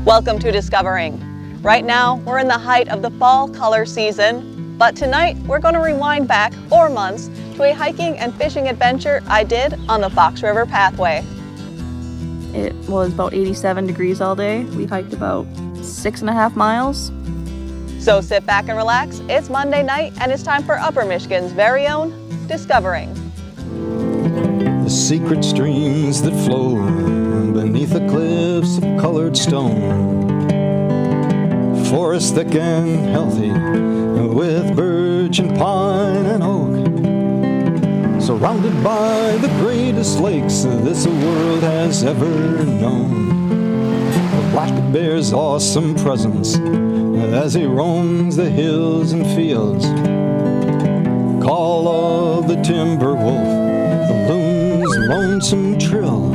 Welcome to Discovering. Right now, we're in the height of the fall color season, but tonight we're going to rewind back 4 months to a hiking and fishing adventure I did on the Fox River Pathway. It was about 87 degrees all day. We hiked about 6.5 miles. So sit back and relax. It's Monday night and it's time for Upper Michigan's very own Discovering. The secret streams that flow beneath the cliffs of colored stone. Forest thick and healthy with birch and pine and oak. Surrounded by the greatest lakes this world has ever known. The black bear's awesome presence as he roams the hills and fields. Call of the timber wolf, the loon's lonesome trill.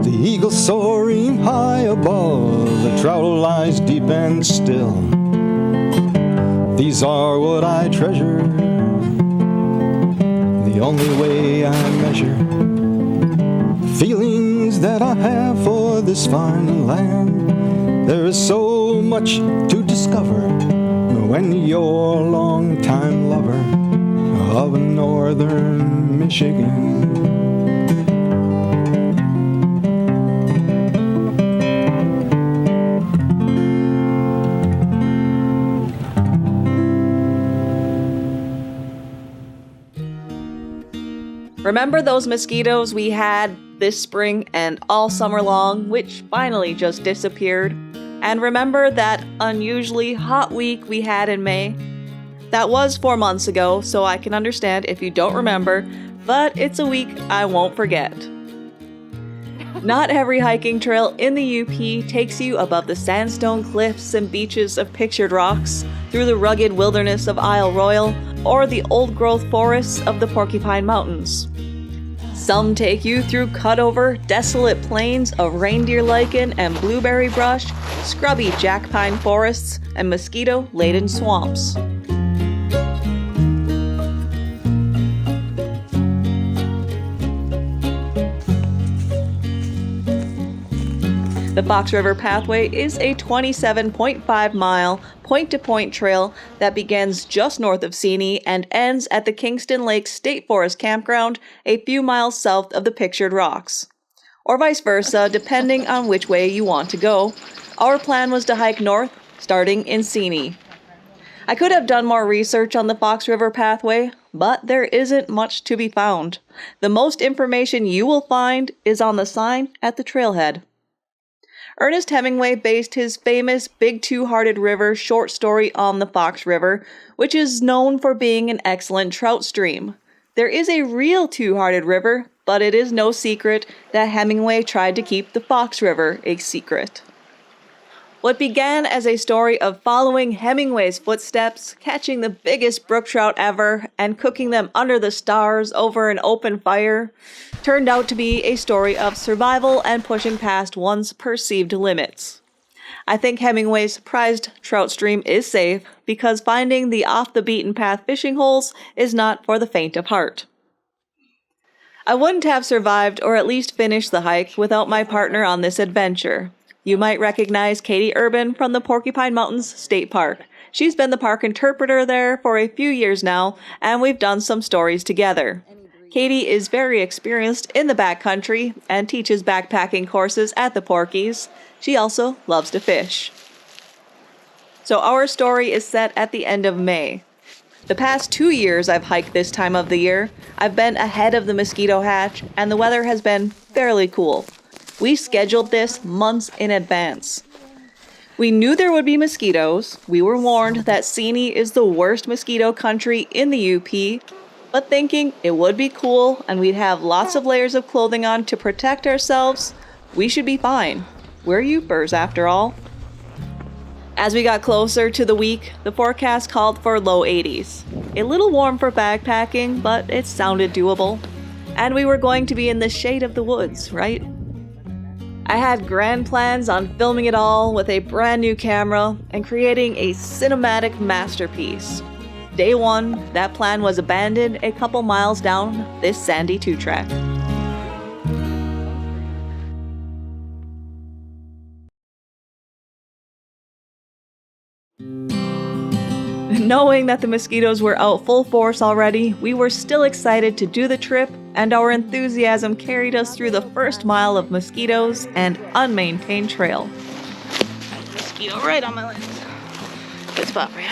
The eagle soaring high above, the trout lies deep and still. These are what I treasure, the only way I measure feelings that I have for this fine land. There is so much to discover when you're a long-time lover of northern Michigan. Remember those mosquitoes we had this spring and all summer long, which finally just disappeared? And remember that unusually hot week we had in May? That was 4 months ago, so I can understand if you don't remember, but it's a week I won't forget. Not every hiking trail in the UP takes you above the sandstone cliffs and beaches of Pictured Rocks, through the rugged wilderness of Isle Royal, or the old-growth forests of the Porcupine Mountains. Some take you through cut-over, desolate plains of reindeer lichen and blueberry brush, scrubby jack pine forests, and mosquito-laden swamps. The Fox River Pathway is a 27.5-mile point-to-point trail that begins just north of Seney and ends at the Kingston Lake State Forest Campground a few miles south of the Pictured Rocks. Or vice versa, depending on which way you want to go. Our plan was to hike north, starting in Seney. I could have done more research on the Fox River Pathway, but there isn't much to be found. The most information you will find is on the sign at the trailhead. Ernest Hemingway based his famous Big Two-Hearted River short story on the Fox River, which is known for being an excellent trout stream. There is a real two-hearted river, but it is no secret that Hemingway tried to keep the Fox River a secret. What began as a story of following Hemingway's footsteps, catching the biggest brook trout ever, and cooking them under the stars over an open fire, turned out to be a story of survival and pushing past one's perceived limits. I think Hemingway's prized trout stream is safe because finding the off-the-beaten-path fishing holes is not for the faint of heart. I wouldn't have survived or at least finished the hike without my partner on this adventure. You might recognize Katie Urban from the Porcupine Mountains State Park. She's been the park interpreter there for a few years now, and we've done some stories together. Katie is very experienced in the backcountry and teaches backpacking courses at the Porkies. She also loves to fish. So our story is set at the end of May. The past 2 years I've hiked this time of the year. I've been ahead of the mosquito hatch, and the weather has been fairly cool. We scheduled this months in advance. We knew there would be mosquitoes. We were warned that Seney is the worst mosquito country in the UP, but thinking it would be cool and we'd have lots of layers of clothing on to protect ourselves, we should be fine. We're Upers after all. As we got closer to the week, the forecast called for low 80s. A little warm for backpacking, but it sounded doable. And we were going to be in the shade of the woods, right? I had grand plans on filming it all with a brand new camera and creating a cinematic masterpiece. Day one, that plan was abandoned a couple miles down this sandy two-track. Knowing that the mosquitoes were out full force already, we were still excited to do the trip, and our enthusiasm carried us through the first mile of mosquitoes and unmaintained trail. Mosquito right on my lens. Good spot for you.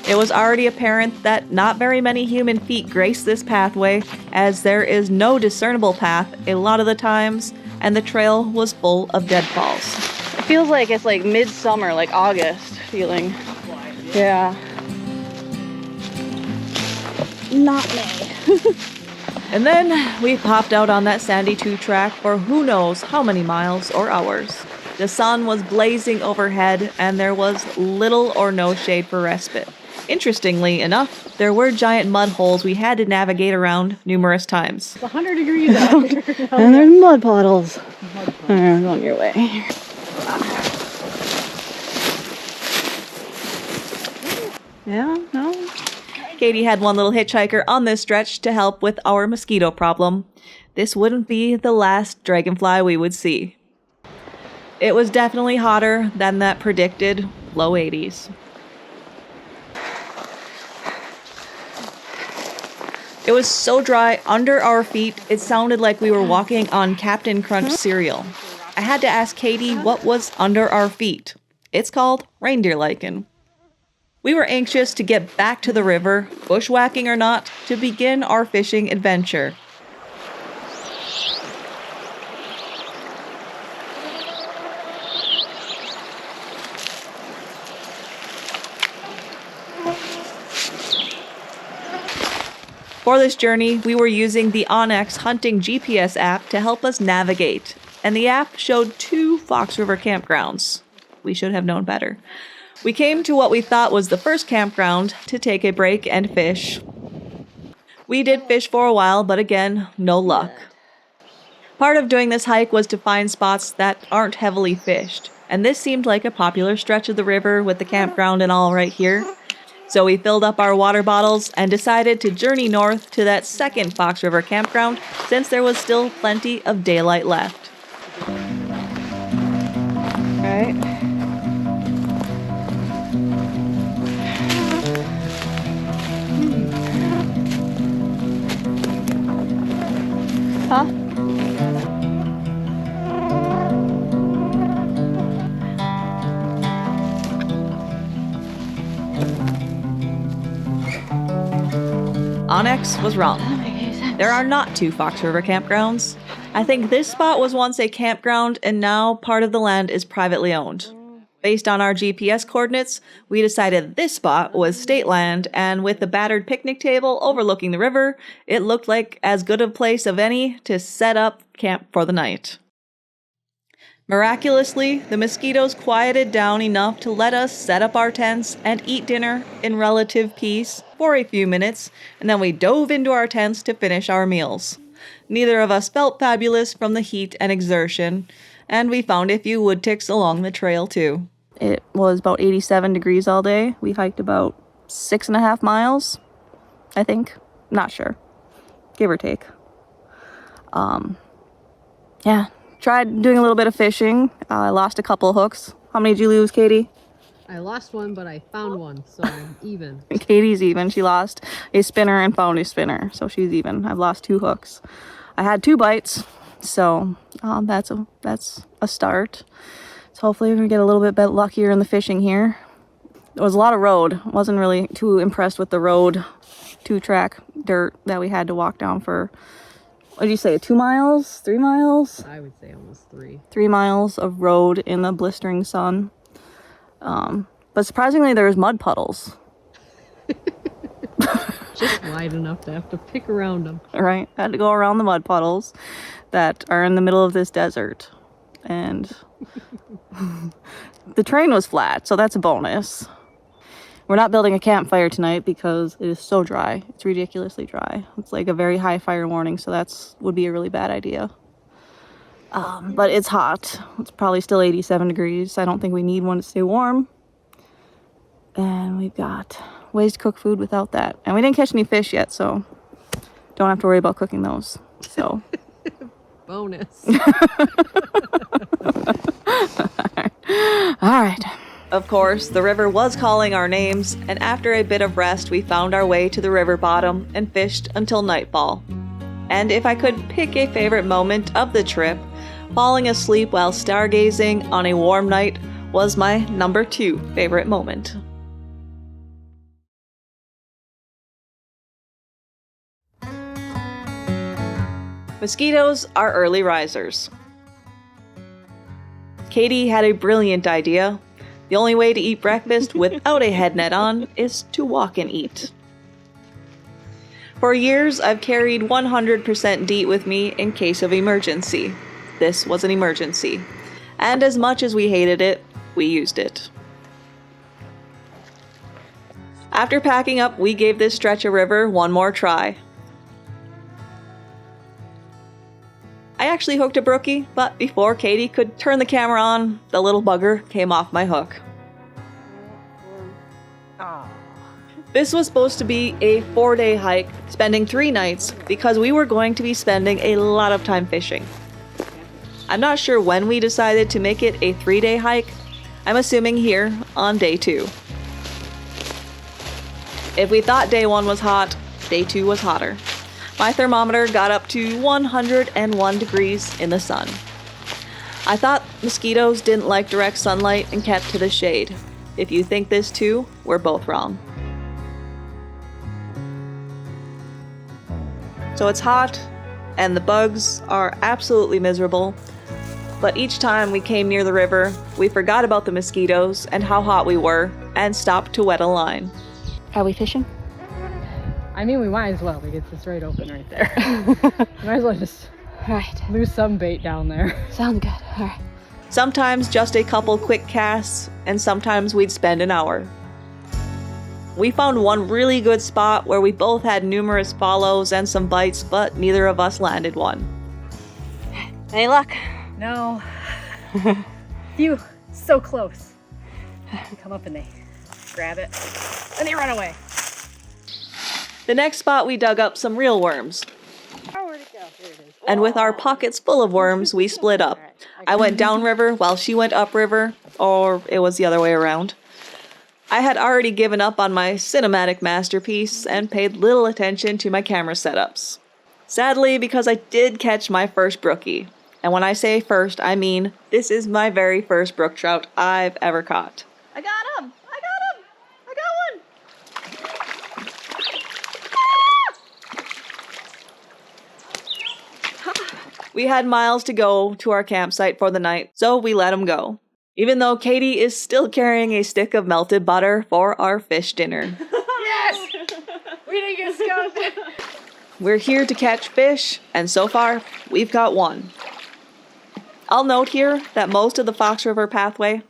It was already apparent that not very many human feet grace this pathway, as there is no discernible path a lot of the times, and the trail was full of deadfalls. It feels like it's like midsummer, like August feeling. Yeah. Not May. And then we popped out on that sandy 2-track for who knows how many miles or hours. The sun was blazing overhead, and there was little or no shade for respite. Interestingly enough, there were giant mud holes we had to navigate around numerous times. It's 100 degrees out here. And there's mud puddles. On your way. Yeah, no. Katie had one little hitchhiker on this stretch to help with our mosquito problem. This wouldn't be the last dragonfly we would see. It was definitely hotter than that predicted low 80s. It was so dry under our feet, it sounded like we were walking on Captain Crunch cereal. I had to ask Katie what was under our feet. It's called reindeer lichen. We were anxious to get back to the river, bushwhacking or not, to begin our fishing adventure. For this journey, we were using the Onyx Hunting GPS app to help us navigate, and the app showed 2 Fox River campgrounds. We should have known better. We came to what we thought was the first campground to take a break and fish. We did fish for a while, but again, no luck. Part of doing this hike was to find spots that aren't heavily fished, and this seemed like a popular stretch of the river with the campground and all right here. So we filled up our water bottles and decided to journey north to that second Fox River campground since there was still plenty of daylight left. Right. Huh? Onyx was wrong. There are not 2 Fox River campgrounds. I think this spot was once a campground and now part of the land is privately owned. Based on our GPS coordinates, we decided this spot was state land, and with the battered picnic table overlooking the river, it looked like as good a place of any to set up camp for the night. Miraculously, the mosquitoes quieted down enough to let us set up our tents and eat dinner in relative peace for a few minutes, and then we dove into our tents to finish our meals. Neither of us felt fabulous from the heat and exertion, and we found a few wood ticks along the trail too. It was about 87 degrees all day. We hiked about 6.5 miles, I think. Not sure. Give or take. Yeah. Tried doing a little bit of fishing. I lost a couple hooks. How many did you lose, Katie? I lost one, but I found one, so I'm even. Katie's even. She lost a spinner and found a spinner, so she's even. I've lost 2 hooks. I had 2 bites, so that's a start. So hopefully we can get a little bit luckier in the fishing here. There was a lot of road. Wasn't really too impressed with the road 2-track dirt that we had to walk down for, what did you say, 2 miles? 3 miles? I would say almost 3. 3 miles of road in the blistering sun. But surprisingly, there's mud puddles. Just wide enough to have to pick around them. Right? I had to go around the mud puddles that are in the middle of this desert. And the terrain was flat, so that's a bonus. We're not building a campfire tonight because it is so dry. It's ridiculously dry. It's like a very high fire warning, so would be a really bad idea. But it's hot. It's probably still 87 degrees. I don't think we need one to stay warm. And we've got ways to cook food without that. And we didn't catch any fish yet, so don't have to worry about cooking those. So Bonus. All right. Of course, the river was calling our names, and after a bit of rest, we found our way to the river bottom and fished until nightfall. And if I could pick a favorite moment of the trip, falling asleep while stargazing on a warm night was my number 2 favorite moment. Mosquitoes are early risers. Katie had a brilliant idea. The only way to eat breakfast without a head net on is to walk and eat. For years, I've carried 100% DEET with me in case of emergency. This was an emergency. And as much as we hated it, we used it. After packing up, we gave this stretch of river one more try. I actually hooked a brookie, but before Katie could turn the camera on, the little bugger came off my hook. This was supposed to be a 4-day hike, spending 3 nights, because we were going to be spending a lot of time fishing. I'm not sure when we decided to make it a 3-day hike. I'm assuming here on day 2. If we thought day 1 was hot, day 2 was hotter. My thermometer got up to 101 degrees in the sun. I thought mosquitoes didn't like direct sunlight and kept to the shade. If you think this too, we're both wrong. So it's hot, and the bugs are absolutely miserable, but each time we came near the river, we forgot about the mosquitoes and how hot we were, and stopped to wet a line. Are we fishing? I mean, we might as well. Like, it's right open right there. Might as well just lose some bait down there. Sounds good. All right. Sometimes just a couple quick casts, and sometimes we'd spend an hour. We found one really good spot where we both had numerous follows and some bites, but neither of us landed one. Any luck? No. You, so close. You come up and they grab it, and they run away. The next spot we dug up some real worms. Oh, where'd it go? Here it is. And with our pockets full of worms, we split up. I went downriver while she went upriver, or it was the other way around. I had already given up on my cinematic masterpiece and paid little attention to my camera setups. Sadly, because I did catch my first brookie. And when I say first, I mean this is my very first brook trout I've ever caught. I got him! I got him! I got one! We had miles to go to our campsite for the night, so we let him go. Even though Katie is still carrying a stick of melted butter for our fish dinner. Yes! We didn't get skunked. We're here to catch fish, and so far, we've got one. I'll note here that most of the Fox River pathway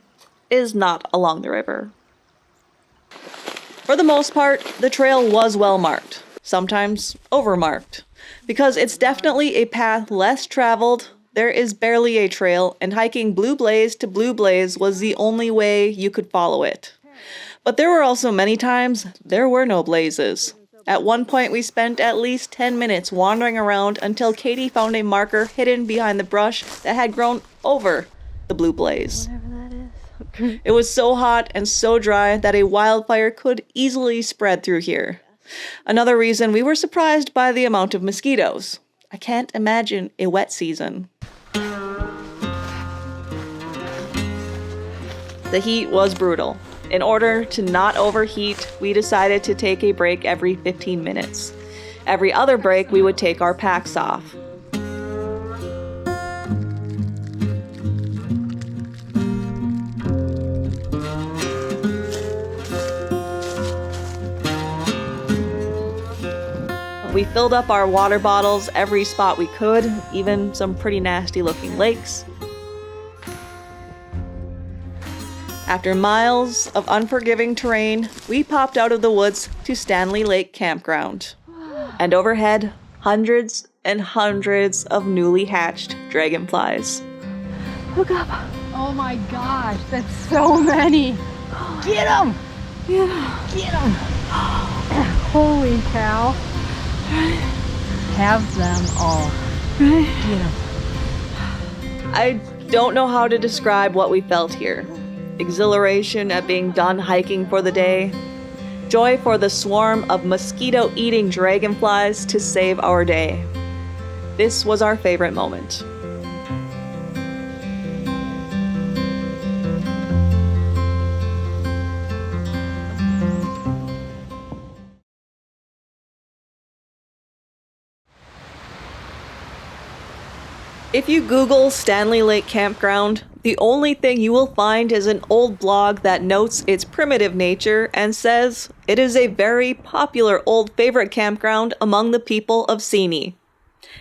is not along the river. For the most part, the trail was well marked, sometimes overmarked. Because it's definitely a path less traveled, there is barely a trail, and hiking Blue Blaze to Blue Blaze was the only way you could follow it. But there were also many times there were no blazes. At one point we spent at least 10 minutes wandering around until Katie found a marker hidden behind the brush that had grown over the Blue Blaze. Whatever that is. It was so hot and so dry that a wildfire could easily spread through here. Another reason we were surprised by the amount of mosquitoes. I can't imagine a wet season. The heat was brutal. In order to not overheat, we decided to take a break every 15 minutes. Every other break, we would take our packs off. We filled up our water bottles every spot we could, even some pretty nasty looking lakes. After miles of unforgiving terrain, we popped out of the woods to Stanley Lake Campground. And overhead, hundreds and hundreds of newly hatched dragonflies. Look up. Oh my gosh, that's so many. Get them! Yeah. Get them! Holy cow. Have them all. Get them. I don't know how to describe what we felt here. exhilaration at being done hiking for the day, joy for the swarm of mosquito-eating dragonflies to save our day. This was our favorite moment. If you Google Stanley Lake Campground, the only thing you will find is an old blog that notes its primitive nature and says it is a very popular old favorite campground among the people of Seney.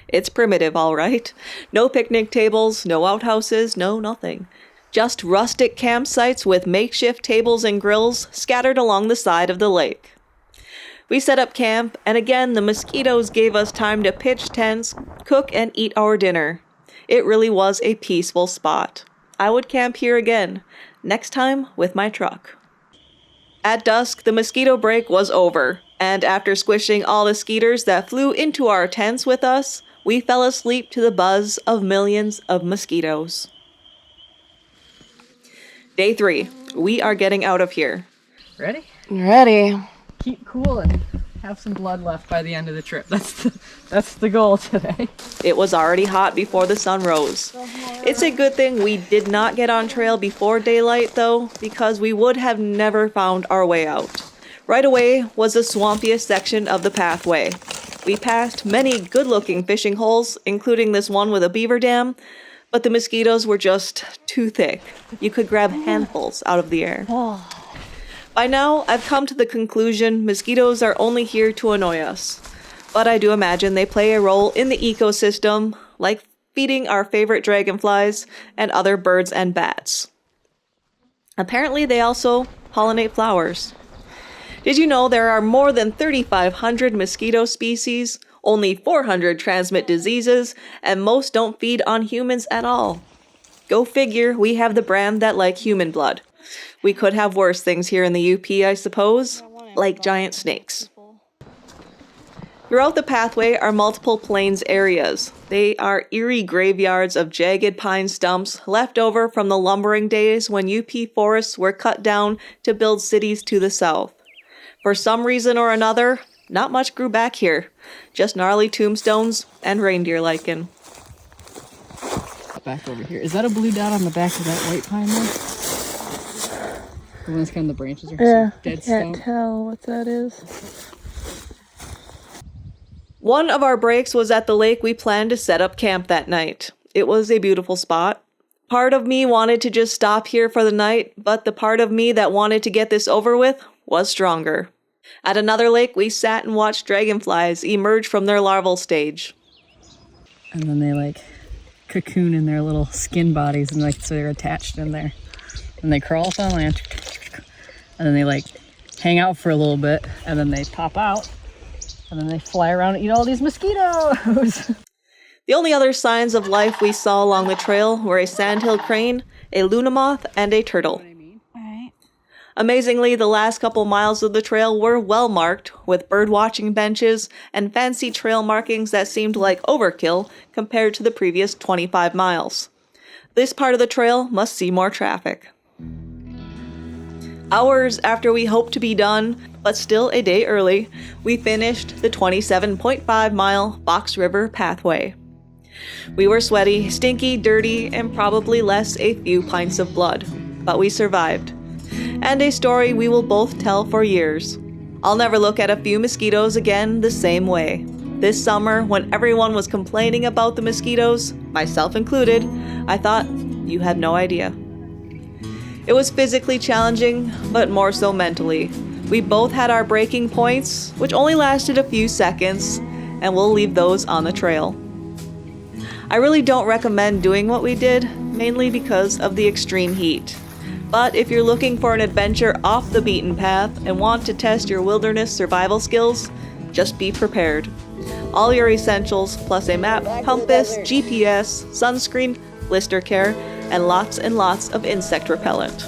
It's primitive, all right. No picnic tables, no outhouses, no nothing. Just rustic campsites with makeshift tables and grills scattered along the side of the lake. We set up camp, and again the mosquitoes gave us time to pitch tents, cook, and eat our dinner. It really was a peaceful spot. I would camp here again, next time with my truck. At dusk, the mosquito break was over, and after squishing all the skeeters that flew into our tents with us, we fell asleep to the buzz of millions of mosquitoes. Day 3. We are getting out of here. Ready? Ready. Keep cool and have some blood left by the end of the trip. That's the goal today. It was already hot before the sun rose. It's a good thing we did not get on trail before daylight, though, because we would have never found our way out. Right away was the swampiest section of the pathway. We passed many good-looking fishing holes, including this one with a beaver dam, but the mosquitoes were just too thick. You could grab handfuls out of the air. By now, I've come to the conclusion mosquitoes are only here to annoy us. But I do imagine they play a role in the ecosystem, like feeding our favorite dragonflies and other birds and bats. Apparently, they also pollinate flowers. Did you know there are more than 3,500 mosquito species, only 400 transmit diseases, and most don't feed on humans at all? Go figure, we have the brand that like human blood. We could have worse things here in the UP, I suppose, like giant snakes. Throughout the pathway are multiple plains areas. They are eerie graveyards of jagged pine stumps left over from the lumbering days when UP forests were cut down to build cities to the south. For some reason or another, not much grew back here, just gnarly tombstones and reindeer lichen. Back over here. Is that a blue dot on the back of that white pine there? The one's kind of the branches are dead stump. Tell what that is. One of our breaks was at the lake we planned to set up camp that night. It was a beautiful spot. Part of me wanted to just stop here for the night, but the part of me that wanted to get this over with was stronger. At another lake, we sat and watched dragonflies emerge from their larval stage. And then they cocoon in their little skin bodies and so they're attached in there. And they crawl up on land. And then they hang out for a little bit and then they pop out. And then they fly around and eat all these mosquitoes. The only other signs of life we saw along the trail were a sandhill crane, a luna moth, and a turtle. Amazingly, the last couple miles of the trail were well marked, with bird-watching benches and fancy trail markings that seemed like overkill compared to the previous 25 miles. This part of the trail must see more traffic. Hours after we hoped to be done, but still a day early, we finished the 27.5-mile Fox River pathway. We were sweaty, stinky, dirty, and probably less a few pints of blood, but we survived. And a story we will both tell for years. I'll never look at a few mosquitoes again the same way. This summer, when everyone was complaining about the mosquitoes, myself included, I thought, you had no idea. It was physically challenging, but more so mentally. We both had our breaking points, which only lasted a few seconds, and we'll leave those on the trail. I really don't recommend doing what we did, mainly because of the extreme heat. But if you're looking for an adventure off the beaten path and want to test your wilderness survival skills, just be prepared. All your essentials, plus a map, compass, GPS, sunscreen, blister care, and lots of insect repellent.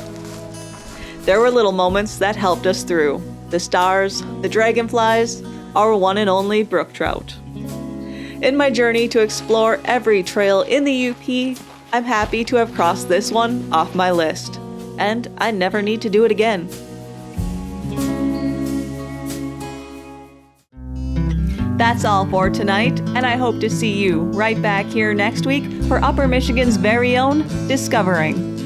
There were little moments that helped us through. The stars, the dragonflies, our one and only brook trout. In my journey to explore every trail in the UP, I'm happy to have crossed this one off my list. and I never need to do it again. That's all for tonight, and I hope to see you right back here next week for Upper Michigan's very own Discovering.